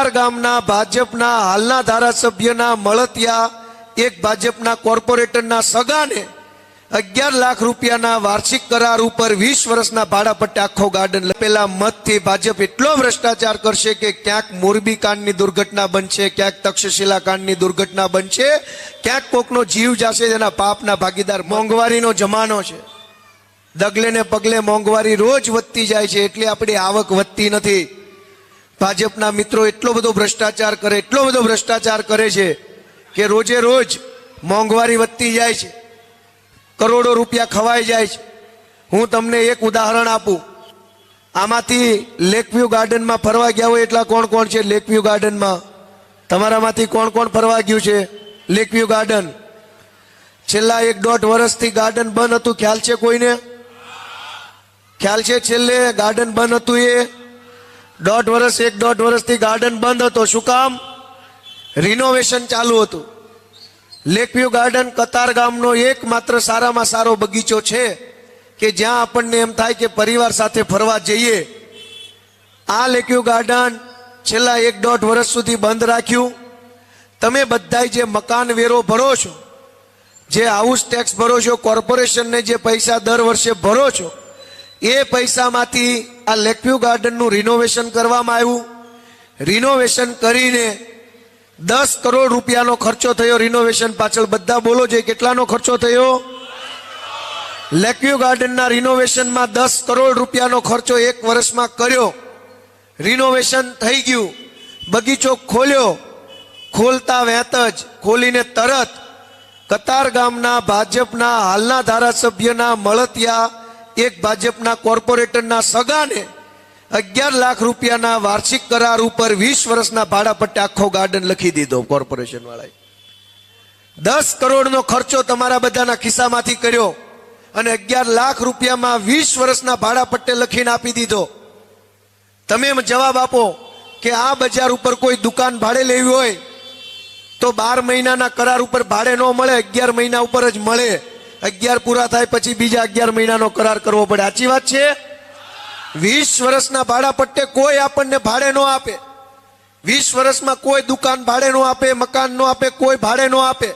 કતારગામના ભાજપના હાલના ધારાસભ્યના મળતિયા એક ભાજપના કોર્પોરેટરના સગાને 11 લાખ રૂપિયાના વાર્ષિક કરાર ઉપર 20 વર્ષના ભાડા પટ્ટે આખો ગાર્ડન પેલા મતથી ભાજપ એટલો ભ્રષ્ટાચાર કરશે કે ક્યાંક મોરબી કાંડની દુર્ઘટના બનશે, ક્યાંક તક્ષશિલા કાંડની દુર્ઘટના બનશે, ક્યાંક કોકનો જીવ જશે, જેના પાપના ભાગીદાર. મોંઘવારીનો જમાનો છે, ડગલે ને પગલે મોંઘવારી રોજ વધતી જાય છે, એટલે આપણી આવક વધતી નથી. ભાજપના મિત્રો એટલો બધો ભ્રષ્ટાચાર કરે છે કે રોજે રોજ મોંઘવારી વધતી જાય છે, કરોડો રૂપિયા ખવાઈ જાય છે. હું તમને એક ઉદાહરણ આપું. આમાંથી લેકવ્યુ ગાર્ડનમાં ફરવા ગયા હોય એટલા કોણ કોણ છે? લેકવ્યુ ગાર્ડનમાં તમારામાંથી કોણ કોણ ફરવા ગયું છે? લેકવ્યુ ગાર્ડન છેલ્લા 1-1.5 વર્ષથી ગાર્ડન બંધ હતું. ખ્યાલ છે કોઈને? ખ્યાલ છે? છેલ્લે ગાર્ડન બંધ હતું એ 1.5 વર્ષથી ગાર્ડન બંધ હતો. શું કામ? રિનોવેશન ચાલુ હતું. લેકવ્યુ ગાર્ડન કતારગામનો એકમાત્ર સારામાં સારો બગીચો છે કે જ્યાં આપણને એમ થાય કે પરિવાર સાથે ફરવા જઈએ. આ લેકવ્યુ ગાર્ડન છેલ્લા 1-1.5 વર્ષ સુધી બંધ રાખ્યું. તમે બધા જે મકાન વેરો ભરો છો, જે હાઉસ ટેક્સ ભરો છો, કોર્પોરેશનને જે પૈસા દર વર્ષે ભરો છો, એ પૈસામાંથી આ લેકવ્યુ ગાર્ડનનું રિનોવેશન કરવામાં આવ્યું. રિનોવેશન કરીને 10 કરોડ રૂપિયાનો ખર્ચો થયો. રિનોવેશન પાછળ બધા બોલો છે કેટલાનો ખર્ચો થયો? લેકવ્યુ ગાર્ડનના રિનોવેશનમાં 10 કરોડ રૂપિયાનો ખર્ચો 1 વર્ષમાં કર્યો. રિનોવેશન થઈ ગયું, બગીચો ખોલ્યો. ખોલતા વેત જ ખોલીને તરત કતારગામના ભાજપના હાલના ધારાસભ્યના મળતિયા એક ભાજપના કોર્પોરેટરના સગાને 11 લાખ રૂપિયાના વાર્ષિક કરાર ઉપર 20 વર્ષના ભાડા પટ્ટે આખો ગાર્ડન લખી દીધો. કોર્પોરેશન વાળાએ 10 કરોડનો ખર્ચો તમારા બધાના ખિસ્સામાંથી કર્યો અને 11 લાખ રૂપિયામાં 20 વર્ષના ભાડા પટ્ટે લખીને આપી દીધો. તમે જવાબ આપો કે આ બજાર ઉપર કોઈ દુકાન ભાડે લેવી હોય તો 12 મહિનાના કરાર ઉપર ભાડે ન મળે, 11 મહિના ઉપર જ મળે. 11 પૂરા થાય પછી બીજા 11 મહિનાનો કરાર કરવો પડે. સાચી વાત છે? 20 વર્ષના ભાડા પટ્ટે કોઈ આપણને ભાડે ન આપે. 20 વર્ષમાં કોઈ દુકાન ભાડે ન આપે, મકાન ન આપે, કોઈ ભાડે ન આપે.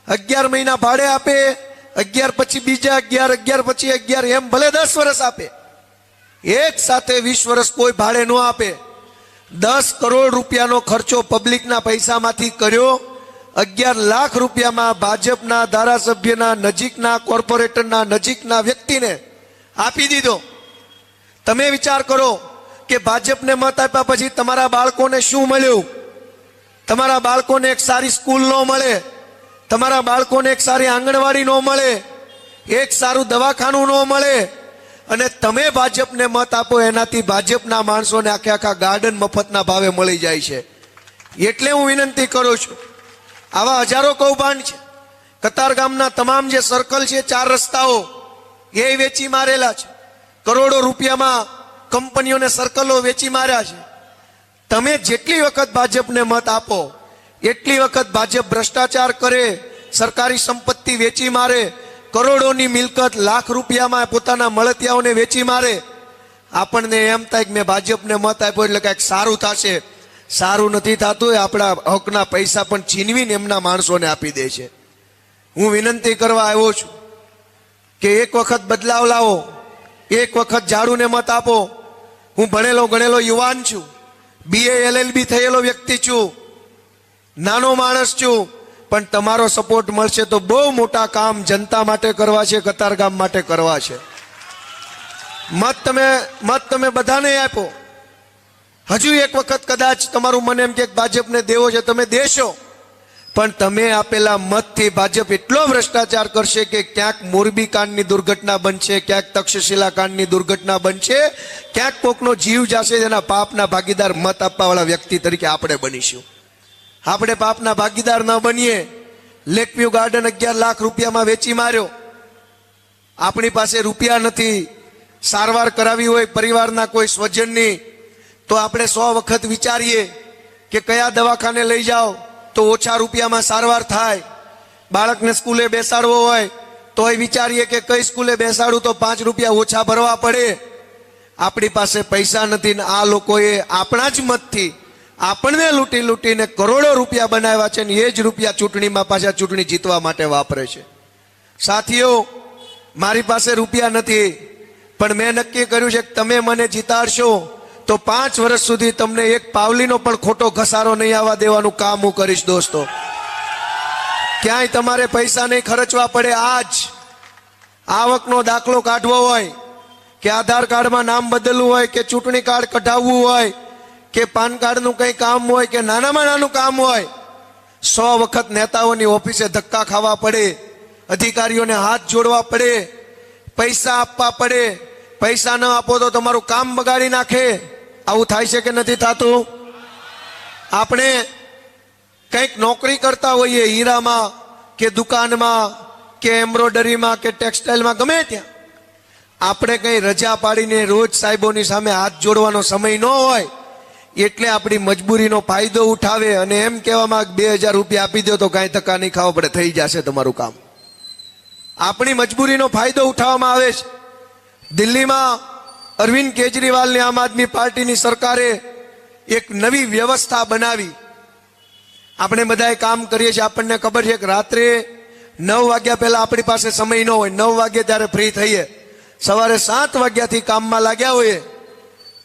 11 મહિના ભાડે આપે, 11 પછી બીજા 11, 11 પછી 11, એમ ભલે 10 વર્ષ આપે. એક સાથે 20 વર્ષ કોઈ ભાડે ન આપે. 10 કરોડ રૂપિયાનો ખર્ચો પબ્લિકના પૈસામાંથી કર્યો. 11 લાખ રૂપિયામાં ભાજપના ધારાસભ્યના નજીકના કોર્પોરેટરના નજીકના વ્યક્તિને આપી દીધો. તમે વિચાર કરો કે ભાજપને મત આપ્યા પછી તમારા બાળકોને શું મળ્યું? તમારા બાળકોને એક સારી સ્કૂલ ન મળે, તમારા બાળકોને એક સારી આંગણવાડી ન મળે, એક સારું દવાખાનું ન મળે, અને તમે ભાજપને મત આપો એનાથી ભાજપના માણસોને આખા ગાર્ડન મફતના ભાવે મળી જાય છે. એટલે હું વિનંતી કરું છું, આવા હજારો કૌભાંડ છે. કતારગામના તમામ જે સર્કલ છે, 4 રસ્તાઓ એ વેચી મારેલા છે. કરોડો રૂપિયામાં કંપનીઓને સર્કલો વેચી માર્યા છે. તમે જેટલી વખત ભાજપને મત આપો એટલી વખત ભાજપ ભ્રષ્ટાચાર કરે, સરકારી સંપત્તિ વેચી મારે, કરોડોની મિલકત લાખ રૂપિયામાં પોતાના મળતિયાઓને વેચી મારે. આપણને એમ થાય કે મેં ભાજપને મત આપ્યો એટલે કંઈક સારું થશે. સારું નથી થતું. આપણા હકના પૈસા પણ છીનવીને એમના માણસોને આપી દે છે. હું વિનંતી કરવા આવ્યો છું કે એક વખત બદલાવ લાવો, એક વખત ઝાડુને મત આપો. હું ભણેલો ગણેલો યુવાન છું, BA LLB થયેલો વ્યક્તિ છું, નાનો માણસ છું, પણ તમારો સપોર્ટ મળશે તો બહુ મોટા કામ જનતા માટે કરવા છે, કતારગામ માટે કરવા છે. મત તમે બધાને આપો. હજુ એક વખત કદાચ તમારું મને એમ કે ભાજપને દેવો છે, તમે દેશો, પણ તમે આપેલા મતથી ભાજપ એટલો ભ્રષ્ટાચાર કરશે કે ક્યાંક મોરબી કાંડની દુર્ઘટના બનશે, ક્યાંક તક્ષશિલા કાંડની દુર્ઘટના બનશે, ક્યાંક કોકનો જીવ જશે. જેના પાપના ભાગીદાર મત આપવાવાળા વ્યક્તિ તરીકે આપણે બનીશું. આપણે પાપના ભાગીદાર ન બનીએ. લેકવ્યુ ગાર્ડન 11 લાખ રૂપિયામાં વેચી માર્યો. આપણી પાસે રૂપિયા નથી. સારવાર કરાવી હોય પરિવારના કોઈ સ્વજનની તો આપણે 100 વખત વિચારીએ કે કયા દવાખાને લઈ જાઓ તો ઓછા રૂપિયામાં સારવાર થાય. બાળકને સ્કૂલે બેસાડવો હોય તોય વિચારીએ કે કઈ સ્કૂલે બેસાડું તો 5 રૂપિયા ઓછા ભરવા પડે. આપણી પાસે પૈસા નથી ને આ લોકોએ આપણા જ મતથી આપણને લૂંટી લૂંટીને કરોડો રૂપિયા બનાવ્યા છે ને એ જ રૂપિયા ચૂંટણીમાં પાછા ચૂંટણી જીતવા માટે વાપરે છે. સાથીઓ, મારી પાસે રૂપિયા નથી, પણ મેં નક્કી કર્યું છે કે તમે મને જીતાડશો તો 5 વર્ષ સુધી તમને એક પાવલીનો પણ ખોટો ઘસારો નહીં આવવા દેવાનું કામ હું કરીશ. દોસ્તો, ક્યાંય તમારે પૈસા નહીં ખર્ચવા પડે. આજ આવકનો દાખલો કાઢવો હોય કે આધાર કાર્ડમાં નામ બદલવું હોય કે ચૂંટણી કાર્ડ કઢાવવું હોય કે પાન કાર્ડનું કંઈ કામ હોય કે નાનામાં નાનું કામ હોય, 100 વખત નેતાઓની ઓફિસે ધક્કા ખાવા પડે, અધિકારીઓને હાથ જોડવા પડે, પૈસા આપવા પડે. પૈસા ન આપો તો તમારું કામ બગાડી નાખે. આવું થાય છે કે નથી થતું? આપણે કંઈક નોકરી કરતા હોઈએ, હીરામાં કે દુકાનમાં કે એમ્બ્રોડરીમાં કે ટેક્સટાઇલમાં, ગમે ત્યાં, આપણે કંઈ રજા પાડીને રોજ સાહેબોની સામે હાથ જોડવાનો સમય ન હોય એટલે આપણી મજબૂરીનો ફાયદો ઉઠાવે અને એમ કહેવામાં 2000 રૂપિયા આપી દો તો કાંઈ ધક્કા નહીં ખાવા પડે, થઈ જશે તમારું કામ. આપણી મજબૂરીનો ફાયદો ઉઠાવવામાં આવે છે. દિલ્હીમાં અરવિંદ કેજરીવાલની આમ આદમી પાર્ટીની સરકારે એક નવી વ્યવસ્થા બનાવી. આપણે બધાએ કામ કરીએ છીએ, આપણને ખબર છે કે રાત્રે 9 વાગ્યા પહેલા આપણી પાસે સમય ન હોય. 9 વાગે ત્યારે ફ્રી થઈએ, સવારે 7 વાગ્યાથી કામમાં લાગ્યા હોઈએ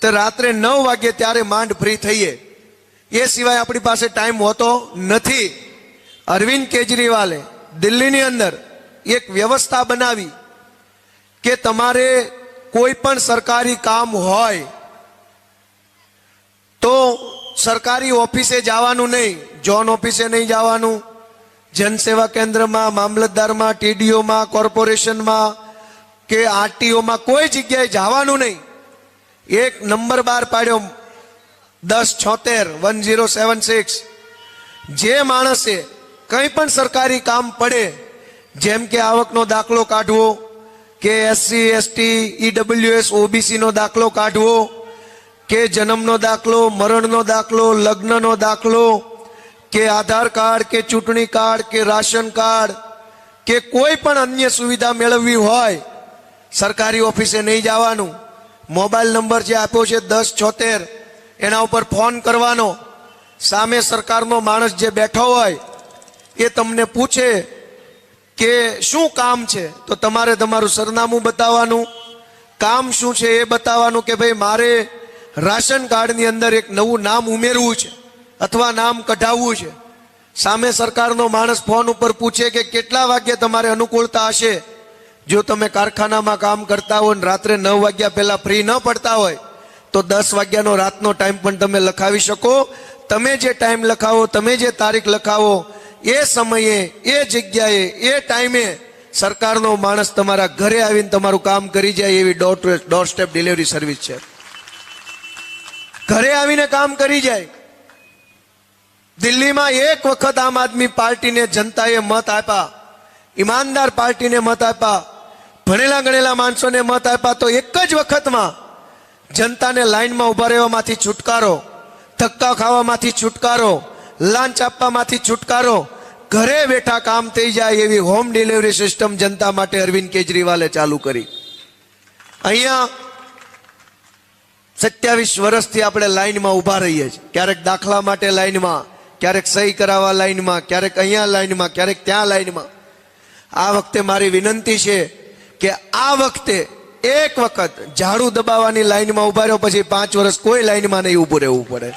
તો રાત્રે 9 વાગે ત્યારે માંડ ફ્રી થઈએ. એ સિવાય આપણી પાસે ટાઈમ હોતો નથી. અરવિંદ કેજરીવાલે દિલ્હીની અંદર એક વ્યવસ્થા બનાવી કે તમારે કોઈ પણ સરકારી કામ હોય તો સરકારી ઓફિસે જવાનું નહીં, જોન ઓફિસે નહીં જવાનું, જનસેવા કેન્દ્રમાં, મામલતદારમાં, ટીડીઓમાં, કોર્પોરેશનમાં કે આરટીઓમાં કોઈ જગ્યાએ જવાનું નહીં. એક નંબર બહાર પાડ્યો 1076 જે માણસે કંઈ પણ સરકારી કામ પડે, જેમ કે આવકનો દાખલો કાઢવો કે એસસી એસટી ઈડબ્લ્યુએસ ઓબીસી નો દાખલો કાઢવો કે જન્મનો દાખલો, મરણનો દાખલો, લગ્નનો દાખલો કે આધાર કાર્ડ કે ચૂંટણી કાર્ડ કે રાશન કાર્ડ કે કોઈ પણ અન્ય સુવિધા મેળવવી હોય, સરકારી ઓફિસે નહીં જવાનું. મોબાઈલ નંબર જે આપ્યો છે 1076, એના ઉપર ફોન કરવાનો. સામે સરકારનો માણસ જે બેઠો હોય એ તમને પૂછે કે શું કામ છે તો તમારે તમારું સરનામું બતાવવાનું, કામ શું છે એ બતાવવાનું કે ભાઈ મારે રાશન કાર્ડની અંદર એક નવું નામ ઉમેરવું છે અથવા નામ કઢાવવું છે. સામે સરકારનો માણસ ફોન ઉપર પૂછે કે કેટલા વાગ્યે તમારે અનુકૂળતા હશે. જો તમે કારખાનામાં કામ કરતા હોય ને રાત્રે 9 વાગ્યા પહેલા ફ્રી ન પડતા હોય તો 10 વાગ્યાનો રાતનો ટાઈમ પણ તમે લખાવી શકો. તમે જે ટાઈમ લખાવો, તમે જે તારીખ લખાવો, એ સમયે, એ જગ્યાએ, એ ટાઈમે સરકારનો માણસ તમારા ઘરે આવીને તમારું કામ કરી જાય એવી ડોર સ્ટેપ ડિલિવરી સર્વિસ છે. ઘરે આવીને કામ કરી જાય. દિલ્હીમાં એક વખત આમ આદમી પાર્ટીને જનતાએ મત આપ્યા, ઈમાનદાર પાર્ટીને મત આપ્યા, ભણેલા ગણેલા માણસોને મત આપ્યા તો એક જ વખતમાં જનતાને લાઈનમાં ઉભા રહેવામાંથી છુટકારો, ધક્કા ખાવામાંથી છુટકારો, લાંચ આપવામાંથી છુટકારો, ઘરે બેઠા કામ થઈ જાય એવી હોમ ડિલિવરી સિસ્ટમ જનતા માટે અરવિંદ કેજરીવાલે ચાલુ કરી. અહીંયા 27 વર્ષથી આપણે લાઈનમાં ઉભા રહીએ છીએ. ક્યારેક દાખલા માટે લાઈનમાં, ક્યારેક સહી કરાવવા લાઈનમાં, ક્યારેક અહીંયા લાઈનમાં, ક્યારેક ત્યાં લાઈનમાં. આ વખતે મારી વિનંતી છે કે આ વખતે એક વખત ઝાડુ દબાવવાની લાઈનમાં ઉભા રહ્યો પછી 5 વર્ષ કોઈ લાઈનમાં નહીં ઊભું રહેવું પડે.